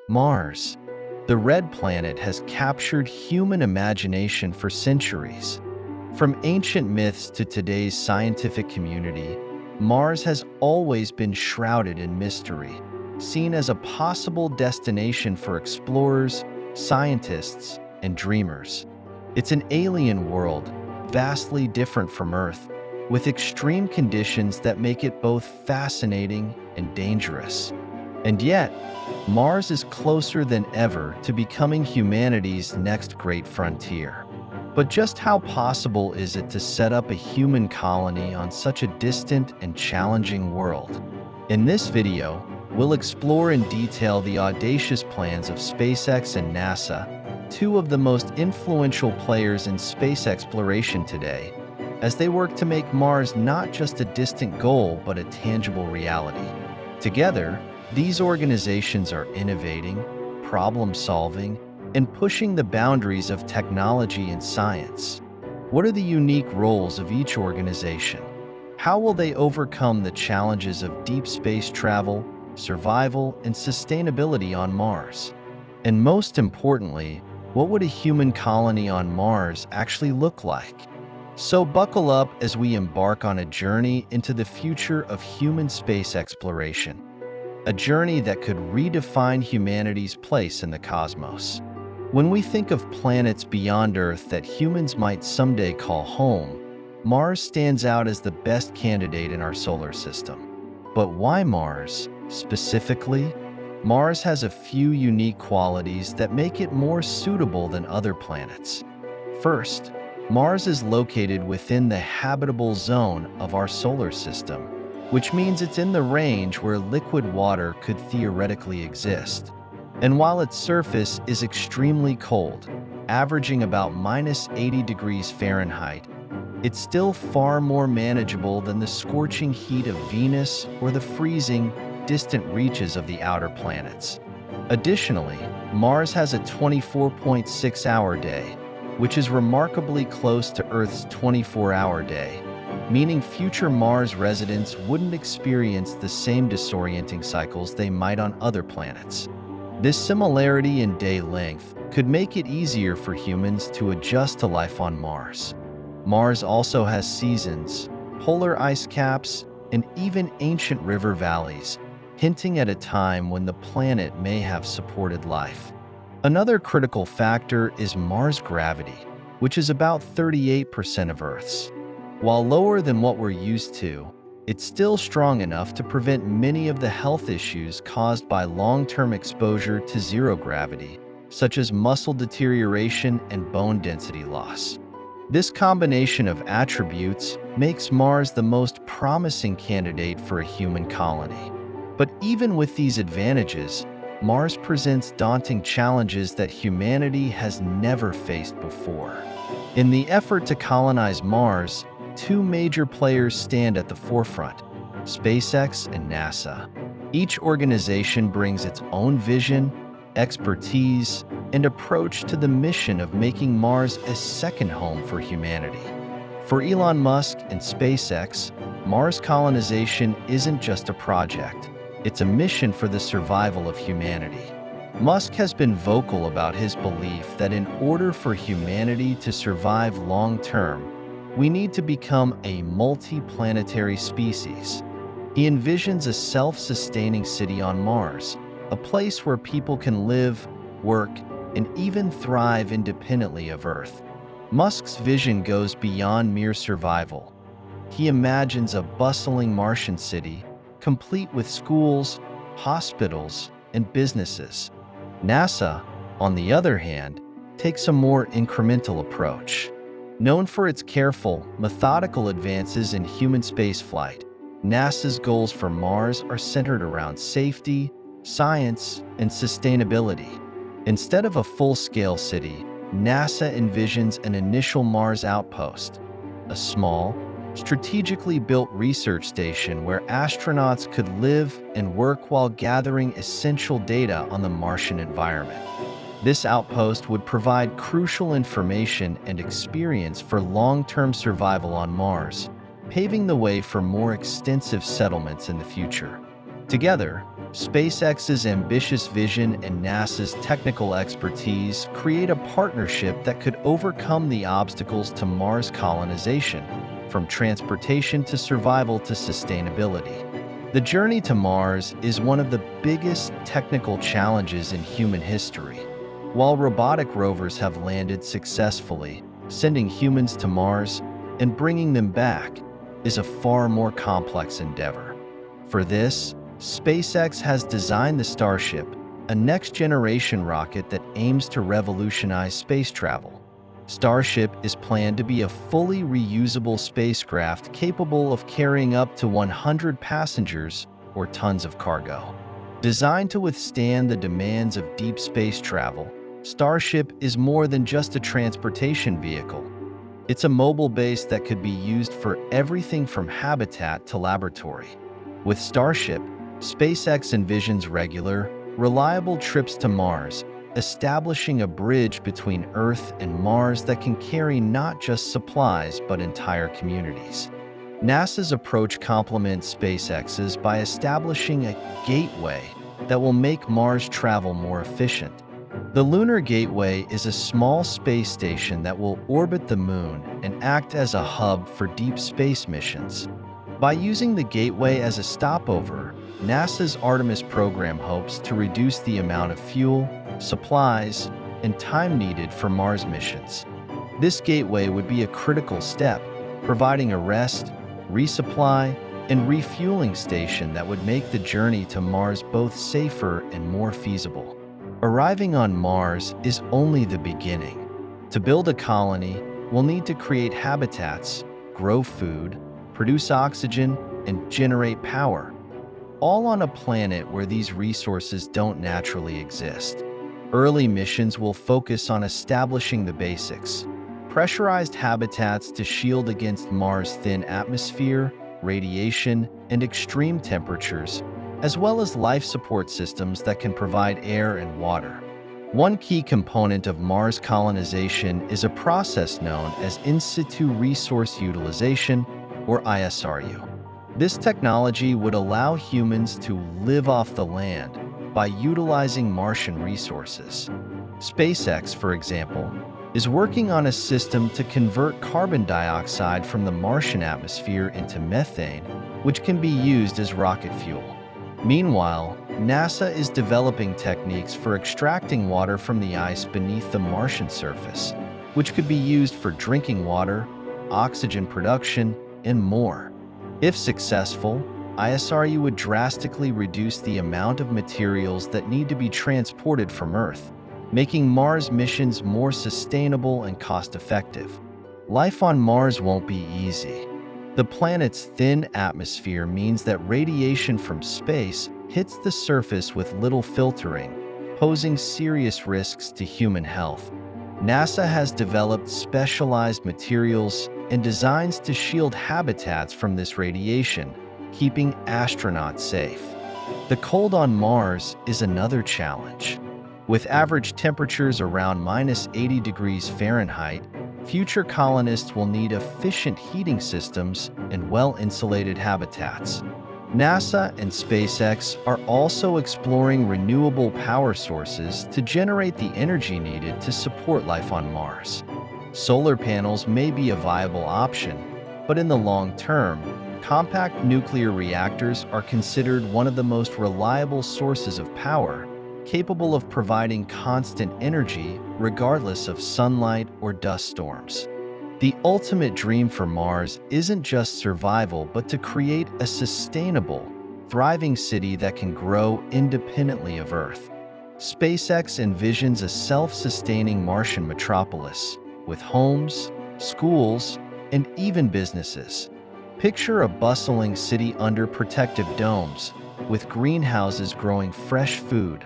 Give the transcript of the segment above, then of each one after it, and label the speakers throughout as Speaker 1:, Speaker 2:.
Speaker 1: Mars, the red planet, has captured human imagination for centuries. From ancient myths to today's scientific community, Mars has always been shrouded in mystery, seen as a possible destination for explorers, scientists, and dreamers. It's an alien world, vastly different from Earth, with extreme conditions that make it both fascinating and dangerous. And yet, Mars is closer than ever to becoming humanity's next great frontier. But just how possible is it to set up a human colony on such a distant and challenging world? In this video, we'll explore in detail the audacious plans of SpaceX and NASA, two of the most influential players in space exploration today, as they work to make Mars not just a distant goal but a tangible reality. Together, these organizations are innovating, problem-solving, and pushing the boundaries of technology and science. What are the unique roles of each organization? How will they overcome the challenges of deep space travel, survival, and sustainability on Mars? And most importantly, what would a human colony on Mars actually look like? So buckle up as we embark on a journey into the future of human space exploration. A journey that could redefine humanity's place in the cosmos. When we think of planets beyond Earth that humans might someday call home, Mars stands out as the best candidate in our solar system. But why Mars, specifically? Mars has a few unique qualities that make it more suitable than other planets. First, Mars is located within the habitable zone of our solar system, which means it's in the range where liquid water could theoretically exist. And while its surface is extremely cold, averaging about -80 degrees Fahrenheit, it's still far more manageable than the scorching heat of Venus or the freezing, distant reaches of the outer planets. Additionally, Mars has a 24.6-hour day, which is remarkably close to Earth's 24-hour day, meaning future Mars residents wouldn't experience the same disorienting cycles they might on other planets. This similarity in day length could make it easier for humans to adjust to life on Mars. Mars also has seasons, polar ice caps, and even ancient river valleys, hinting at a time when the planet may have supported life. Another critical factor is Mars' gravity, which is about 38% of Earth's. While lower than what we're used to, it's still strong enough to prevent many of the health issues caused by long-term exposure to zero gravity, such as muscle deterioration and bone density loss. This combination of attributes makes Mars the most promising candidate for a human colony. But even with these advantages, Mars presents daunting challenges that humanity has never faced before. In the effort to colonize Mars, two major players stand at the forefront: SpaceX and NASA. Each organization brings its own vision, expertise, and approach to the mission of making Mars a second home for humanity. For Elon Musk and SpaceX, Mars colonization isn't just a project, it's a mission for the survival of humanity. Musk has been vocal about his belief that in order for humanity to survive long-term, we need to become a multi-planetary species. He envisions a self-sustaining city on Mars, a place where people can live, work, and even thrive independently of Earth. Musk's vision goes beyond mere survival. He imagines a bustling Martian city, complete with schools, hospitals, and businesses. NASA, on the other hand, takes a more incremental approach. Known for its careful, methodical advances in human spaceflight, NASA's goals for Mars are centered around safety, science, and sustainability. Instead of a full-scale city, NASA envisions an initial Mars outpost, a small, strategically built research station where astronauts could live and work while gathering essential data on the Martian environment. This outpost would provide crucial information and experience for long-term survival on Mars, paving the way for more extensive settlements in the future. Together, SpaceX's ambitious vision and NASA's technical expertise create a partnership that could overcome the obstacles to Mars colonization, from transportation to survival to sustainability. The journey to Mars is one of the biggest technical challenges in human history. While robotic rovers have landed successfully, sending humans to Mars and bringing them back is a far more complex endeavor. For this, SpaceX has designed the Starship, a next-generation rocket that aims to revolutionize space travel. Starship is planned to be a fully reusable spacecraft capable of carrying up to 100 passengers or tons of cargo. Designed to withstand the demands of deep space travel, Starship is more than just a transportation vehicle. It's a mobile base that could be used for everything from habitat to laboratory. With Starship, SpaceX envisions regular, reliable trips to Mars, establishing a bridge between Earth and Mars that can carry not just supplies but entire communities. NASA's approach complements SpaceX's by establishing a gateway that will make Mars travel more efficient. The Lunar Gateway is a small space station that will orbit the Moon and act as a hub for deep space missions. By using the Gateway as a stopover, NASA's Artemis program hopes to reduce the amount of fuel, supplies, and time needed for Mars missions. This gateway would be a critical step, providing a rest, resupply, and refueling station that would make the journey to Mars both safer and more feasible. Arriving on Mars is only the beginning. To build a colony, we'll need to create habitats, grow food, produce oxygen, and generate power, all on a planet where these resources don't naturally exist. Early missions will focus on establishing the basics: pressurized habitats to shield against Mars' thin atmosphere, radiation, and extreme temperatures, as well as life support systems that can provide air and water. One key component of Mars colonization is a process known as in situ resource utilization, or ISRU. This technology would allow humans to live off the land by utilizing Martian resources. SpaceX, for example, is working on a system to convert carbon dioxide from the Martian atmosphere into methane, which can be used as rocket fuel. Meanwhile, NASA is developing techniques for extracting water from the ice beneath the Martian surface, which could be used for drinking water, oxygen production, and more. If successful, ISRU would drastically reduce the amount of materials that need to be transported from Earth, making Mars missions more sustainable and cost-effective. Life on Mars won't be easy. The planet's thin atmosphere means that radiation from space hits the surface with little filtering, posing serious risks to human health. NASA has developed specialized materials and designs to shield habitats from this radiation, keeping astronauts safe. The cold on Mars is another challenge. With average temperatures around -80 degrees Fahrenheit, future colonists will need efficient heating systems and well-insulated habitats. NASA and SpaceX are also exploring renewable power sources to generate the energy needed to support life on Mars. Solar panels may be a viable option, but in the long term, compact nuclear reactors are considered one of the most reliable sources of power, capable of providing constant energy regardless of sunlight or dust storms. The ultimate dream for Mars isn't just survival, but to create a sustainable, thriving city that can grow independently of Earth. SpaceX envisions a self-sustaining Martian metropolis, with homes, schools, and even businesses. Picture a bustling city under protective domes, with greenhouses growing fresh food,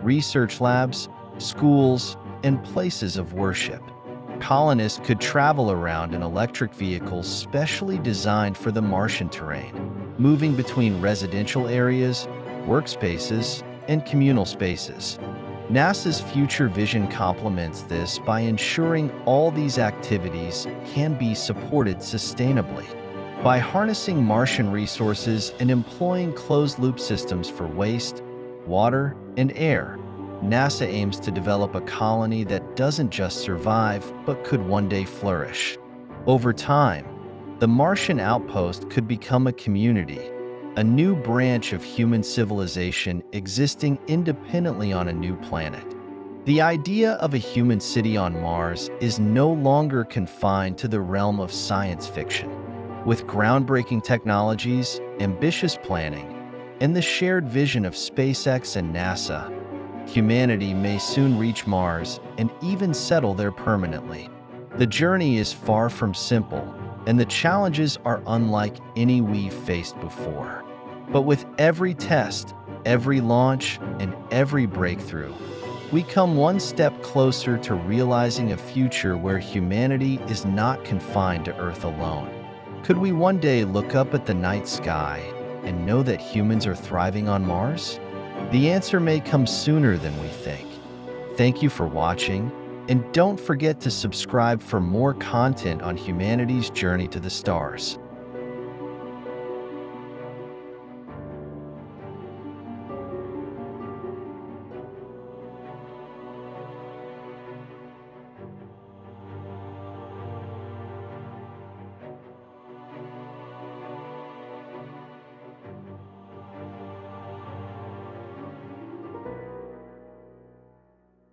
Speaker 1: research labs, schools, and places of worship. Colonists could travel around in electric vehicles specially designed for the Martian terrain, moving between residential areas, workspaces, and communal spaces. NASA's future vision complements this by ensuring all these activities can be supported sustainably. By harnessing Martian resources and employing closed-loop systems for waste, water, and air, NASA aims to develop a colony that doesn't just survive, but could one day flourish. Over time, the Martian outpost could become a community, a new branch of human civilization existing independently on a new planet. The idea of a human city on Mars is no longer confined to the realm of science fiction. With groundbreaking technologies, ambitious planning, and the shared vision of SpaceX and NASA, humanity may soon reach Mars and even settle there permanently. The journey is far from simple, and the challenges are unlike any we've faced before. But with every test, every launch, and every breakthrough, we come one step closer to realizing a future where humanity is not confined to Earth alone. Could we one day look up at the night sky and know that humans are thriving on Mars? The answer may come sooner than we think. Thank you for watching, and don't forget to subscribe for more content on humanity's journey to the stars.